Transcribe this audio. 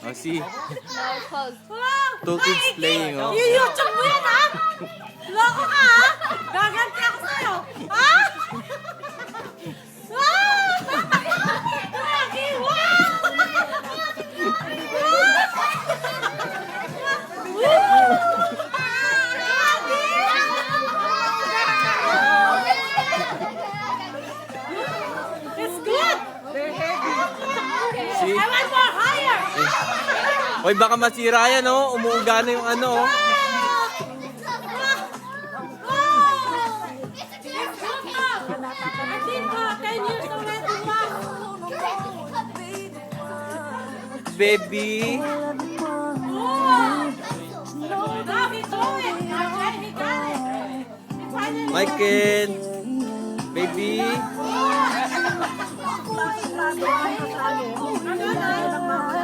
Oh, see? No, pause. Two kids playing, oh. YouTube mo yan, ha? Loko ka, ha? Gaganti ako sa'yo. Ha? Wow! Lagi, wow! It's good! See? I want more higher! Hoy, baka masira yan, oh. Umuuga na yung ano, oh. Baby. Michael. Baby. Ano na?